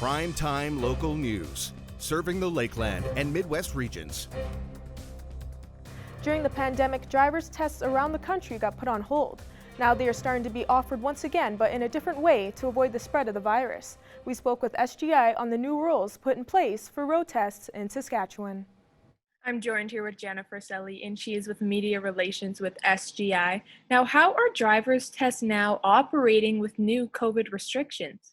Primetime local news, serving the Lakeland and Midwest regions. During the pandemic, driver's tests around the country got put on hold. Now they are starting to be offered once again, but in a different way to avoid the spread of the virus. We spoke with SGI on the new rules put in place for road tests in Saskatchewan. I'm joined here with Jennifer Selly, and she is with Media Relations with SGI. Now, how are driver's tests now operating with new COVID restrictions?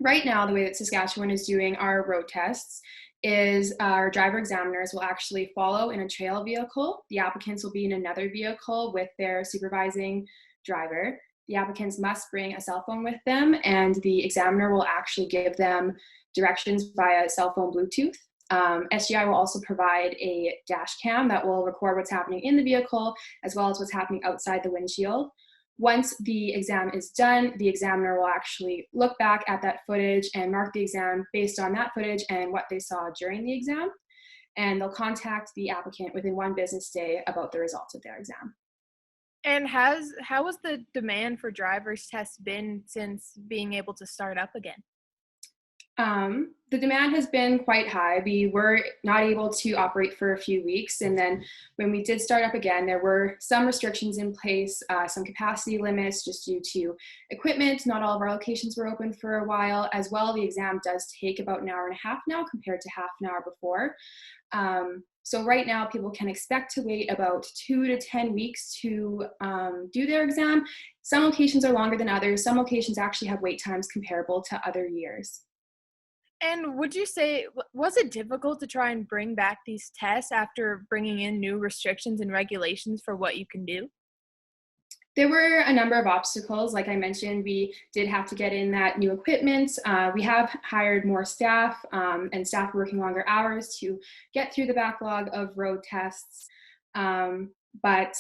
Right now, the way that Saskatchewan is doing our road tests is our driver examiners will actually follow in a trail vehicle. The applicants will be in another vehicle with their supervising driver. The applicants must bring a cell phone with them, and the examiner will actually give them directions via cell phone Bluetooth. SGI will also provide a dash cam that will record what's happening in the vehicle as well as what's happening outside the windshield. Once the exam is done, the examiner will actually look back at that footage and mark the exam based on that footage and what they saw during the exam. And they'll contact the applicant within 1 business day about the results of their exam. And how has the demand for driver's tests been since being able to start up again? The demand has been quite high. We were not able to operate for a few weeks, and then when we did start up again, there were some restrictions in place, some capacity limits just due to equipment. Not all of our locations were open for a while. As well, the exam does take about an hour and a half now compared to half an hour before. So right now, people can expect to wait about 2 to 10 weeks to do their exam. Some locations are longer than others. Some locations actually have wait times comparable to other years. And would you say, was it difficult to try and bring back these tests after bringing in new restrictions and regulations for what you can do? There were a number of obstacles. Like I mentioned, we did have to get in that new equipment. We have hired more staff and staff working longer hours to get through the backlog of road tests. But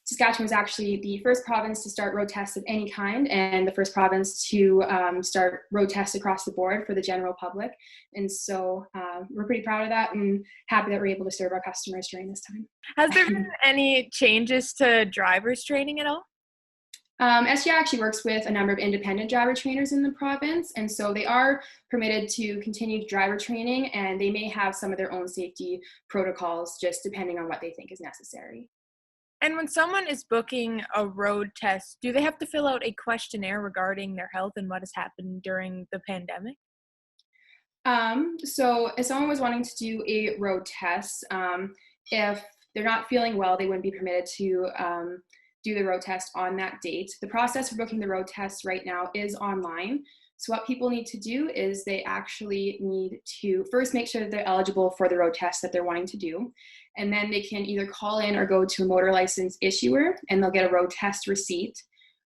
Saskatchewan was actually the first province to start road tests of any kind and the first province to start road tests across the board for the general public. And so we're pretty proud of that and happy that we're able to serve our customers during this time. Has there been any changes to driver's training at all? SGI actually works with a number of independent driver trainers in the province, and so they are permitted to continue driver training, and they may have some of their own safety protocols just depending on what they think is necessary. And when someone is booking a road test, do they have to fill out a questionnaire regarding their health and what has happened during the pandemic? So if someone was wanting to do a road test, if they're not feeling well, they wouldn't be permitted to do the road test on that date. The process for booking the road test right now is online. So what people need to do is they actually need to first make sure that they're eligible for the road test that they're wanting to do. And then they can either call in or go to a motor license issuer and they'll get a road test receipt.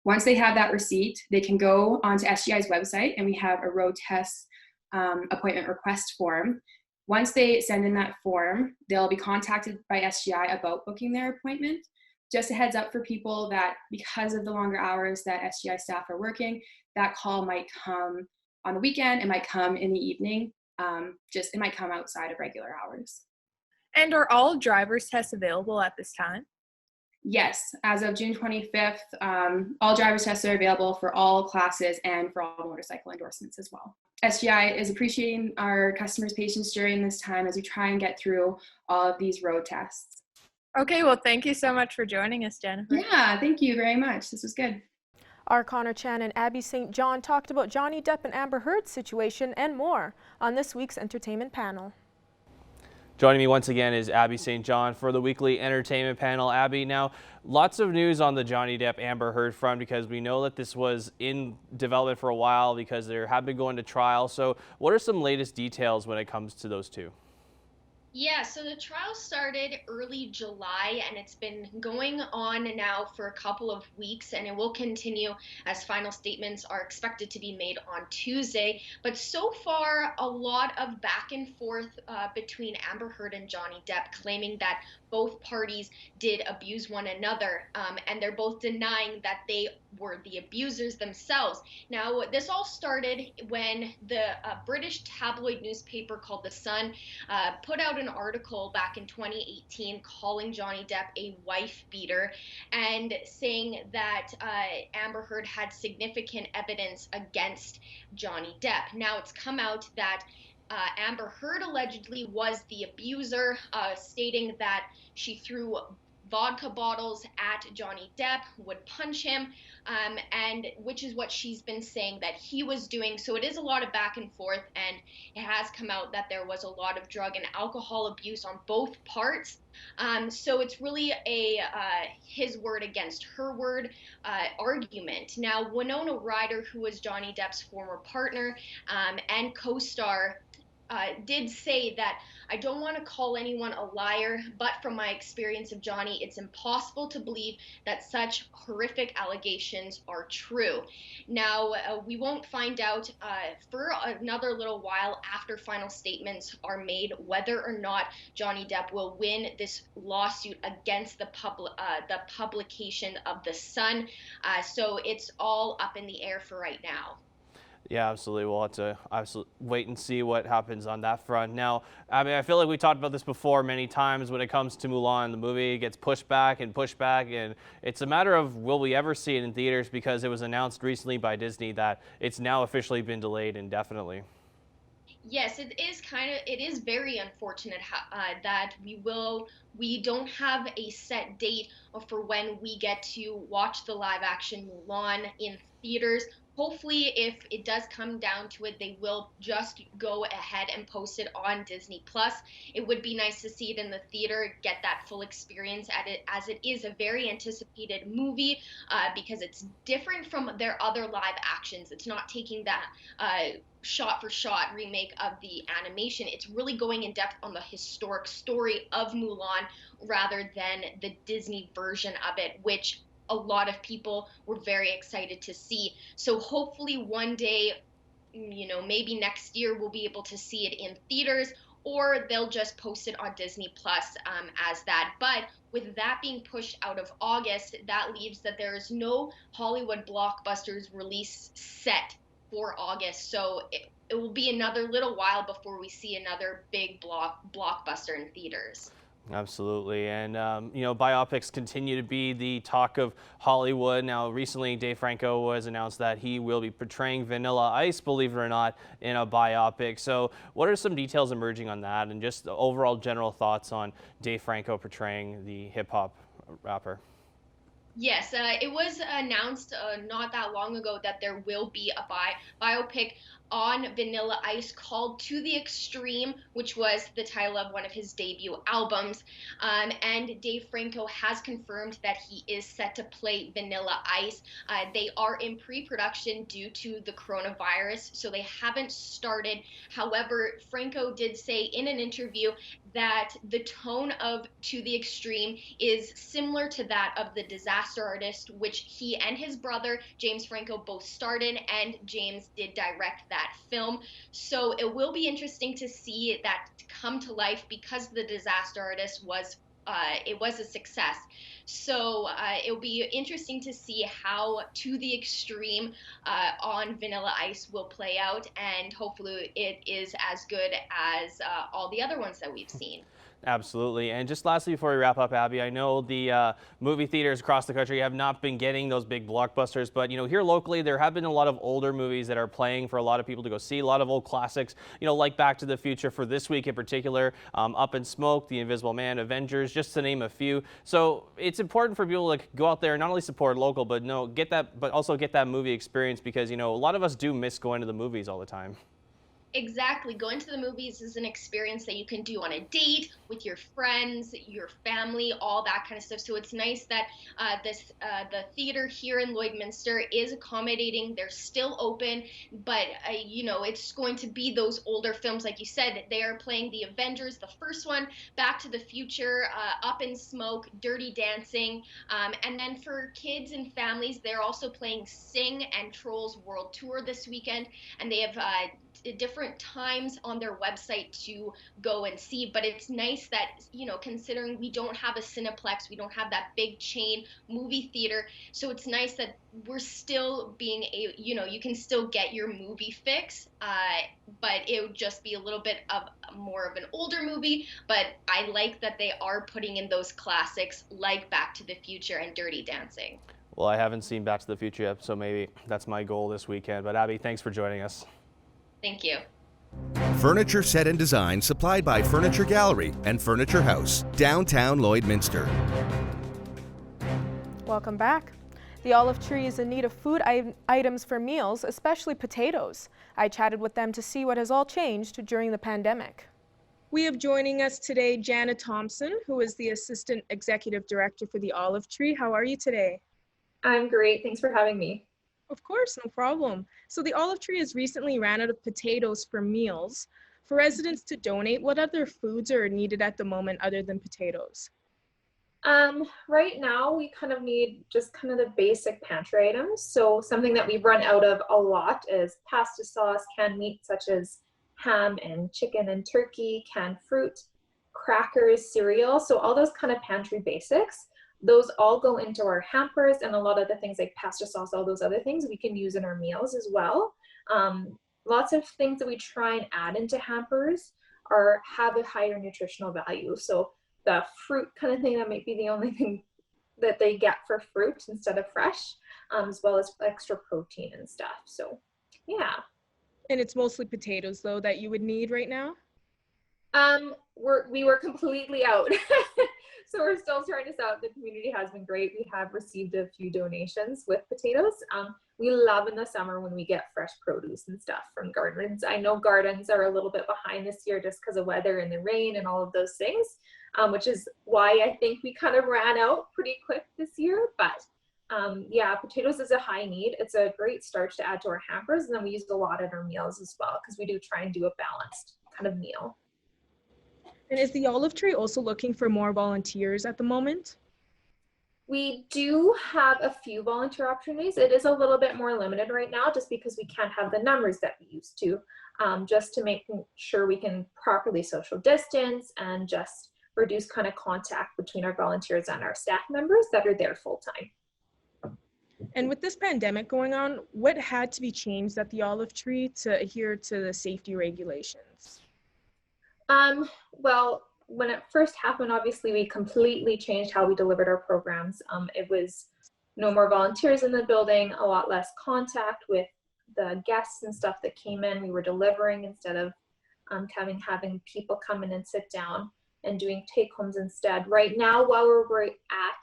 Once they have that receipt, they can go onto SGI's website and we have a road test appointment request form. Once they send in that form, they'll be contacted by SGI about booking their appointment. Just a heads up for people that because of the longer hours that SGI staff are working, that call might come on the weekend, it might come in the evening, it might come outside of regular hours. And are all driver's tests available at this time? Yes, as of June 25th, all driver's tests are available for all classes and for all motorcycle endorsements as well. SGI is appreciating our customers' patience during this time as we try and get through all of these road tests. Okay, well, thank you so much for joining us, Jennifer. Yeah, thank you very much. This was good. Our Connor Chan and Abby St. John talked about Johnny Depp and Amber Heard's situation and more on this week's entertainment panel. Joining me once again is Abby St. John for the weekly entertainment panel. Abby, now lots of news on the Johnny Depp Amber Heard front because we know that this was in development for a while because they have been going to trial. So what are some latest details when it comes to those two? Yeah, so the trial started early July and it's been going on now for a couple of weeks and it will continue as final statements are expected to be made on Tuesday. But so far, a lot of back and forth between Amber Heard and Johnny Depp claiming that both parties did abuse one another and they're both denying that they were the abusers themselves. Now, this all started when the British tabloid newspaper called The Sun put out an an article back in 2018 calling Johnny Depp a wife beater and saying that Amber Heard had significant evidence against Johnny Depp. Now it's come out that Amber Heard allegedly was the abuser, stating that she threw vodka bottles at Johnny Depp, would punch him, and which is what she's been saying that he was doing. So it is a lot of back and forth, and it has come out that there was a lot of drug and alcohol abuse on both parts. So it's really a his word against her word argument. Now, Winona Ryder, who was Johnny Depp's former partner and co-star, did say that I don't want to call anyone a liar, but from my experience of Johnny, it's impossible to believe that such horrific allegations are true. Now, we won't find out for another little while after final statements are made whether or not Johnny Depp will win this lawsuit against the publication of The Sun. So it's all up in the air for right now. Yeah, absolutely. We'll have to wait and see what happens on that front. Now, I mean, I feel like we talked about this before many times when it comes to Mulan. The movie gets pushed back, and it's a matter of will we ever see it in theaters, because it was announced recently by Disney that it's now officially been delayed indefinitely. Yes, it is very unfortunate that we don't have a set date for when we get to watch the live action Mulan in theaters. Hopefully, if it does come down to it, they will just go ahead and post it on Disney Plus. It would be nice to see it in the theater, get that full experience at it, as it is a very anticipated movie because it's different from their other live actions. It's not taking that shot for shot remake of the animation. It's really going in depth on the historic story of Mulan rather than the Disney version of it, which a lot of people were very excited to see. So hopefully one day, maybe next year, we'll be able to see it in theaters, or they'll just post it on Disney Plus as that. But with that being pushed out of August, that leaves that there is no Hollywood blockbusters release set for August. So it will be another little while before we see another big blockbuster in theaters. Absolutely. And, biopics continue to be the talk of Hollywood. Now, recently, Dave Franco was announced that he will be portraying Vanilla Ice, believe it or not, in a biopic. So what are some details emerging on that, and just the overall general thoughts on Dave Franco portraying the hip-hop rapper? Yes, it was announced not that long ago that there will be a biopic on Vanilla Ice called To the Extreme, which was the title of one of his debut albums. And Dave Franco has confirmed that he is set to play Vanilla Ice. They are in pre-production due to the coronavirus, so they haven't started. However, Franco did say in an interview that the tone of To the Extreme is similar to that of The Disaster Artist, which he and his brother, James Franco, both starred in, and James did direct that film. So it will be interesting to see that come to life, because The Disaster Artist was a success. So it'll be interesting to see how To the Extreme on Vanilla Ice will play out, and hopefully it is as good as all the other ones that we've seen. Absolutely. And just lastly, before we wrap up, Abby, I know the movie theaters across the country have not been getting those big blockbusters, but here locally there have been a lot of older movies that are playing for a lot of people to go see, a lot of old classics, like Back to the Future for this week in particular, Up in Smoke, The Invisible Man, Avengers, just to name a few. So it's important for people to go out there and not only support local, but also get that movie experience, because a lot of us do miss going to the movies all the time. Exactly. Going to the movies is an experience that you can do on a date with your friends, your family, all that kind of stuff. So it's nice that the theater here in Lloydminster is accommodating. They're still open, but it's going to be those older films, like you said. They are playing The Avengers, the first one, Back to the Future, Up in Smoke, Dirty Dancing, and then for kids and families, they're also playing Sing and Trolls World Tour this weekend, and they have different times on their website to go and see. But it's nice that, considering we don't have a Cineplex, we don't have that big chain movie theater, so it's nice that we're still being you can still get your movie fix, but it would just be a little bit of more of an older movie. But I like that they are putting in those classics like Back to the Future and Dirty Dancing. Well, I haven't seen Back to the Future yet, so maybe that's my goal this weekend. But Abby, thanks for joining us. Thank you. Furniture set and design supplied by Furniture Gallery and Furniture House, downtown Lloydminster. Welcome back. The Olive Tree is in need of food items for meals, especially potatoes. I chatted with them to see what has all changed during the pandemic. We have joining us today Jana Thompson, who is the Assistant Executive Director for the Olive Tree. How are you today? I'm great. Thanks for having me. Of course, no problem. So the Olive Tree has recently ran out of potatoes for meals. For residents to donate, what other foods are needed at the moment other than potatoes? Right now we kind of need just kind of the basic pantry items. So something that we've run out of a lot is pasta sauce, canned meat such as ham and chicken and turkey, canned fruit, crackers, cereal. So all those kind of pantry basics, those all go into our hampers, and a lot of the things like pasta sauce, all those other things we can use in our meals as well. Lots of things that we try and add into hampers have a higher nutritional value. So the fruit kind of thing, that might be the only thing that they get for fruit instead of fresh, as well as extra protein and stuff. So yeah. And it's mostly potatoes though that you would need right now? We were completely out. So we're still trying this out. The community has been great. We have received a few donations with potatoes. We love in the summer when we get fresh produce and stuff from gardens. I know gardens are a little bit behind this year just because of weather and the rain and all of those things, which is why I think we kind of ran out pretty quick this year. But yeah, potatoes is a high need. It's a great starch to add to our hampers, and then we use a lot in our meals as well because we do try and do a balanced kind of meal. And is the Olive Tree also looking for more volunteers at the moment? We do have a few volunteer opportunities. It is a little bit more limited right now just because we can't have the numbers that we used to, just to make sure we can properly social distance and just reduce kind of contact between our volunteers and our staff members that are there full time. And with this pandemic going on, what had to be changed at the Olive Tree to adhere to the safety regulations? Well, when it first happened, obviously we completely changed how we delivered our programs. It was no more volunteers in the building, a lot less contact with the guests and stuff that came in. We were delivering instead of having people come in and sit down and doing take homes instead. Right now, while we're at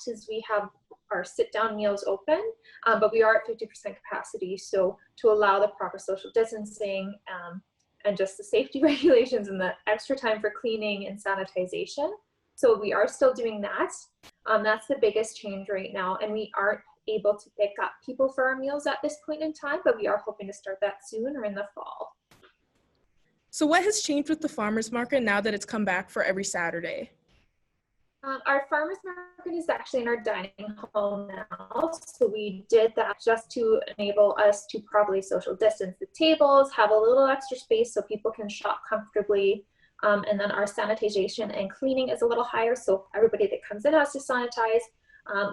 is we have our sit down meals open, but we are at 50% capacity. So to allow the proper social distancing, and just the safety regulations and the extra time for cleaning and sanitization. So we are still doing that. That's the biggest change right now. And we aren't able to pick up people for our meals at this point in time, but we are hoping to start that soon or in the fall. So what has changed with the farmers market now that it's come back for every Saturday? Our farmers market is actually in our dining hall now. So we did that just to enable us to properly social distance the tables, have a little extra space so people can shop comfortably. And then our sanitization and cleaning is a little higher. So everybody that comes in has to sanitize.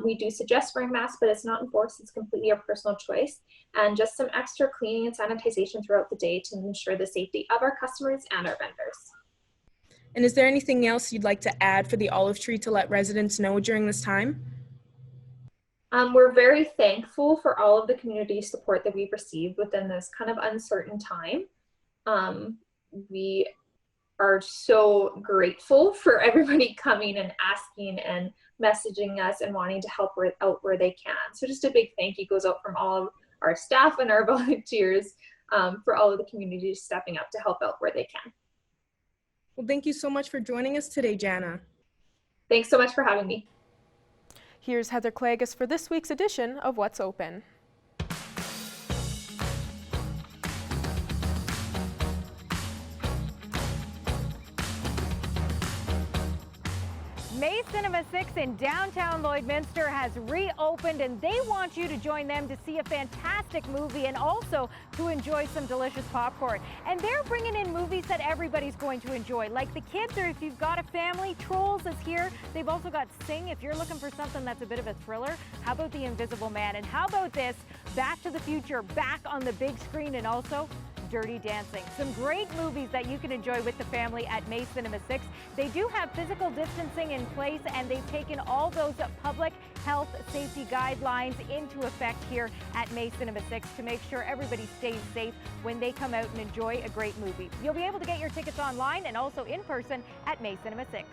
We do suggest wearing masks, but it's not enforced. It's completely a personal choice. And just some extra cleaning and sanitization throughout the day to ensure the safety of our customers and our vendors. And is there anything else you'd like to add for the Olive Tree to let residents know during this time? We're very thankful for all of the community support that we've received within this kind of uncertain time. We are so grateful for everybody coming and asking and messaging us and wanting to help out where they can. So just a big thank you goes out from all of our staff and our volunteers for all of the community stepping up to help out where they can. Well, thank you so much for joining us today, Jana. Thanks so much for having me. Here's Heather Klagas for this week's edition of What's Open. May Cinema 6 in downtown Lloydminster has reopened, and they want you to join them to see a fantastic movie and also to enjoy some delicious popcorn. And they're bringing in movies that everybody's going to enjoy, like the kids, or if you've got a family, Trolls is here. They've also got Sing. If you're looking for something that's a bit of a thriller, how about The Invisible Man? And how about this, Back to the Future, back on the big screen, and also Dirty Dancing. Some great movies that you can enjoy with the family at May Cinema 6. They do have physical distancing in place, and they've taken all those public health safety guidelines into effect here at May Cinema 6 to make sure everybody stays safe when they come out and enjoy a great movie. You'll be able to get your tickets online and also in person at May Cinema 6.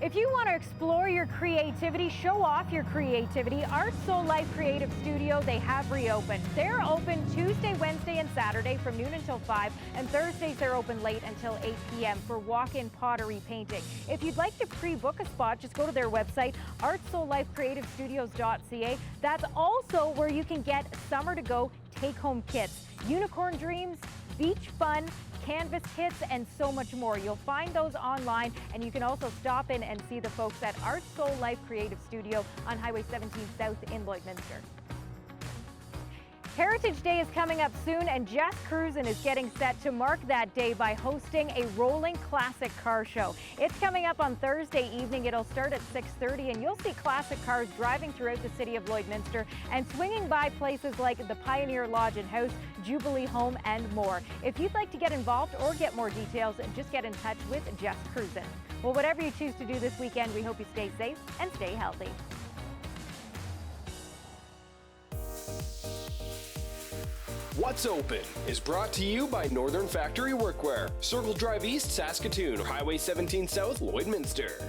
If you want to explore your creativity, show off your creativity, Art Soul Life Creative Studio, they have reopened. They're open Tuesday, Wednesday, and Saturday from noon until 5, and Thursdays they're open late until 8 p.m. for walk-in pottery painting. If you'd like to pre-book a spot, just go to their website, artsoullifecreativestudios.ca. That's also where you can get summer to go take-home kits, unicorn dreams, beach fun, canvas kits, and so much more. You'll find those online, and you can also stop in and see the folks at Art Soul Life Creative Studio on Highway 17 South in Lloydminster. Heritage Day is coming up soon, and Jess Cruisin is getting set to mark that day by hosting a rolling classic car show. It's coming up on Thursday evening. It'll start at 6:30, and you'll see classic cars driving throughout the city of Lloydminster and swinging by places like the Pioneer Lodge and House, Jubilee Home, and more. If you'd like to get involved or get more details, just get in touch with Jess Cruisin. Well, whatever you choose to do this weekend, we hope you stay safe and stay healthy. What's Open is brought to you by Northern Factory Workwear, Circle Drive East, Saskatoon, Highway 17 South, Lloydminster.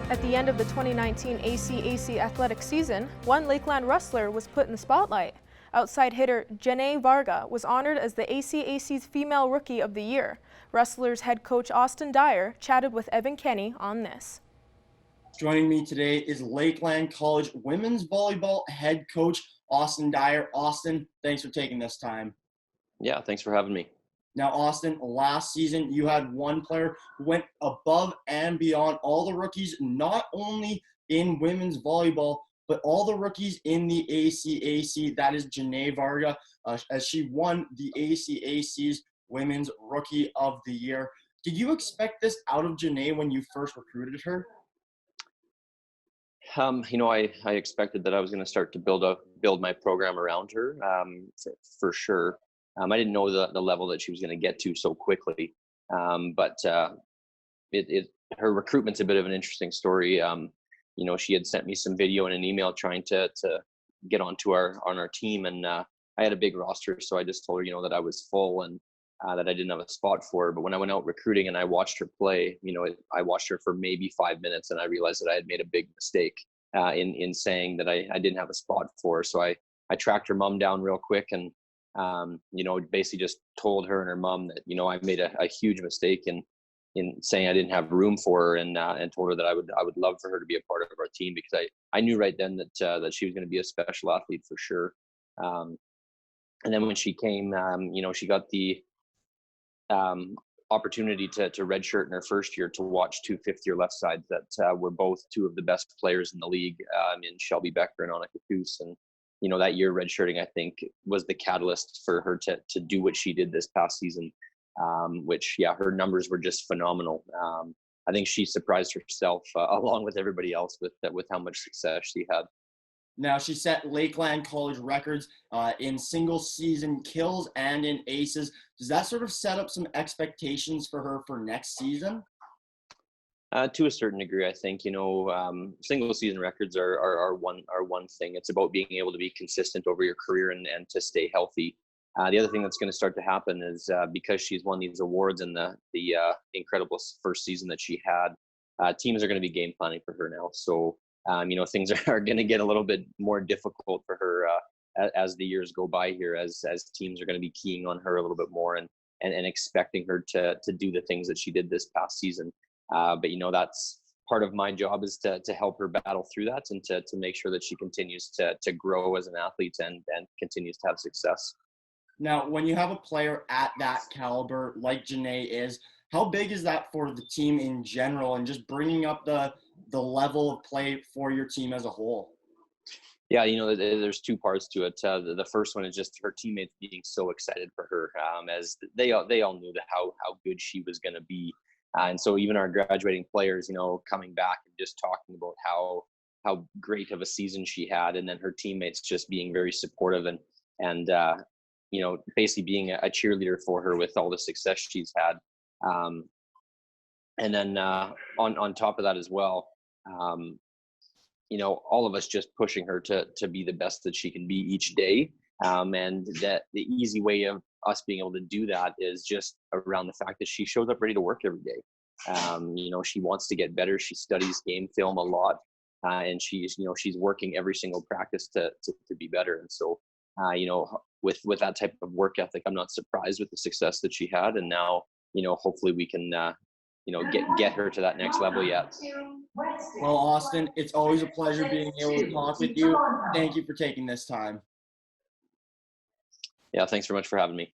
At the end of the 2019 ACAC athletic season, one Lakeland wrestler was put in the spotlight. Outside hitter Janae Varga was honored as the ACAC's Female Rookie of the Year. Wrestlers head coach Austin Dyer chatted with Evan Kenny on this. Joining me today is Lakeland College women's volleyball head coach Austin Dyer. Austin, thanks for taking this time. Yeah, thanks for having me. Now, Austin, last season you had one player who went above and beyond all the rookies, not only in women's volleyball, but all the rookies in the ACAC. That is Janae Varga, as she won the ACAC's Women's Rookie of the Year. Did you expect this out of Janae when you first recruited her? I expected that I was going to start to build my program around her, for sure. I didn't know the level that she was going to get to so quickly, but her recruitment's a bit of an interesting story. She had sent me some video and an email trying to get on our team, and I had a big roster, so I just told her, that I was full and that I didn't have a spot for her. But when I went out recruiting and I watched her play, I watched her for maybe 5 minutes, and I realized that I had made a big mistake in saying that I didn't have a spot for her. So I tracked her mom down real quick and basically just told her and her mom that I made a huge mistake in saying I didn't have room for her, and told her that I would love for her to be a part of our team, because I knew right then that she was going to be a special athlete for sure. And then when she came, she got the opportunity to redshirt in her first year to watch two fifth-year left sides that were both two of the best players in the league, in Shelby Becker and Annika Koos. And that year redshirting, I think, was the catalyst for her to do what she did this past season. Which, her numbers were just phenomenal. I think she surprised herself along with everybody else with how much success she had. Now, she set Lakeland College records in single season kills and in aces. Does that sort of set up some expectations for her for next season? To a certain degree, I think, single season records are one thing. It's about being able to be consistent over your career and to stay healthy. The other thing that's going to start to happen is because she's won these awards in the incredible first season that she had, teams are going to be game planning for her now. So, things are going to get a little bit more difficult for her as the years go by here, as teams are going to be keying on her a little bit more and expecting her to do the things that she did this past season. But that's part of my job, is to help her battle through that and to make sure that she continues to grow as an athlete and continues to have success. Now, when you have a player at that caliber like Janae is, how big is that for the team in general and just bringing up the level of play for your team as a whole? Yeah, there's two parts to it. The first one is just her teammates being so excited for her, as they all knew that how good she was going to be, and so even our graduating players, coming back and just talking about how great of a season she had, and then her teammates just being very supportive and basically being a cheerleader for her with all the success she's had, and then on top of that as well. All of us just pushing her to be the best that she can be each day. And that the easy way of us being able to do that is just around the fact that she shows up ready to work every day. She wants to get better. She studies game film a lot. And she's working every single practice to be better. And so, with that type of work ethic, I'm not surprised with the success that she had. And now, hopefully we can, get her to that next level yet. Well, Austin, it's always a pleasure being able to talk with you. Thank you for taking this time. Yeah, thanks very much for having me.